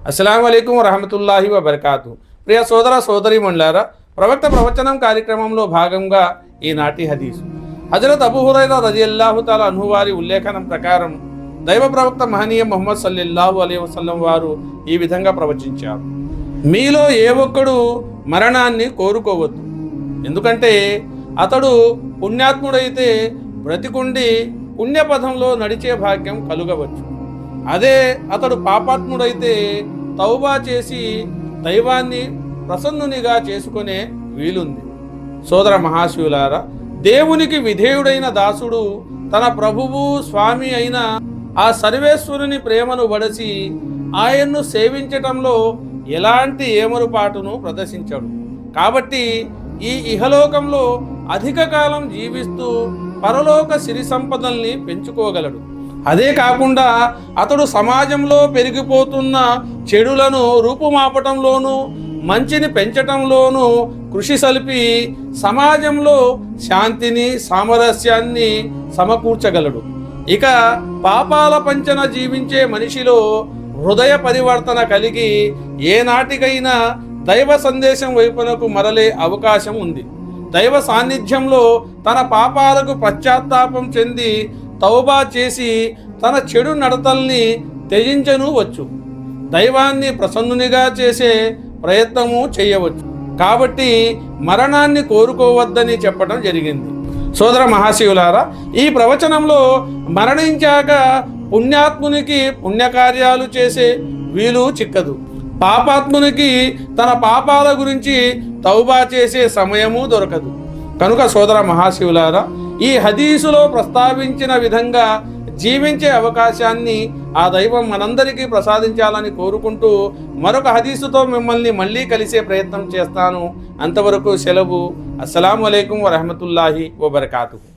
అస్సలాము అలైకుం వరహమతుల్లాహి వబర్కాతు. ప్రియ సోదర సోదరీమణులారా, ప్రవక్త ప్రవచనం కార్యక్రమంలో భాగంగా ఈనాటి హదీసు హజరత్ అబూ హురైరా రజియల్లాహు తాలా అన్హు వారి ఉల్లేఖనం ప్రకారం దైవ ప్రవక్త మహనీయ ముహమ్మద్ సల్లల్లాహు అలైహి వసల్లం వారు ఈ విధంగా ప్రవచించారు: మీలో ఏ ఒక్కడు మరణాన్ని కోరుకోవద్దు, ఎందుకంటే అతడు పుణ్యాత్ముడైతే బ్రతికుండి పుణ్యపథంలో నడిచే భాగ్యం కలుగవచ్చు. అదే అతడు పాపాత్ముడైతే తౌబా చేసి దైవాన్ని ప్రసన్నునిగా చేసుకునే వీలుంది. సోదర మహాశివులారా, దేవునికి విధేయుడైన దాసుడు తన ప్రభువు స్వామి అయిన ఆ సర్వేశ్వరుని ప్రేమను వడసి ఆయన్ను సేవించటంలో ఎలాంటి ఏమరుపాటును ప్రదర్శించాడు. కాబట్టి ఈ ఇహలోకంలో అధిక కాలం జీవిస్తూ పరలోక సిరి సంపదల్ని పెంచుకోగలడు. అదే కాకుండా అతడు సమాజంలో పెరిగిపోతున్న చెడులను రూపుమాపటంలోనూ మంచిని పెంచటంలోనూ కృషి సలిపి సమాజంలో శాంతిని సామరస్యాన్ని సమకూర్చగలడు. ఇక పాపాల పంచన జీవించే మనిషిలో హృదయ పరివర్తన కలిగి ఏనాటికైనా దైవ సందేశం వైపునకు మరలే అవకాశం ఉంది. దైవ సాన్నిధ్యంలో తన పాపాలకు పశ్చాత్తాపం చెంది తౌబా చేసి తన చెడు నడతల్ని త్యజించను వచ్చు. దైవాన్ని ప్రసన్నునిగా చేసే ప్రయత్నము చేయవచ్చు. కాబట్టి మరణాన్ని కోరుకోవద్దని చెప్పడం జరిగింది. సోదర మహాశివులారా, ఈ ప్రవచనంలో మరణించాక పుణ్యాత్మునికి పుణ్యకార్యాలు చేసే వీలు చిక్కదు, పాపాత్మునికి తన పాపాల గురించి తౌబా చేసే సమయము దొరకదు. కనుక సోదర మహాశివులారా, ఈ హదీసులో ప్రస్తావించిన విధంగా జీవించే అవకాశాన్ని ఆ దైవం మనందరికీ ప్రసాదించాలని కోరుకుంటూ మరొక హదీసుతో మిమ్మల్ని మళ్ళీ కలిసే ప్రయత్నం చేస్తాను. అంతవరకు సెలవు. అస్సలాము అలైకుం వరహమతుల్లాహి వబర్కాతుహు.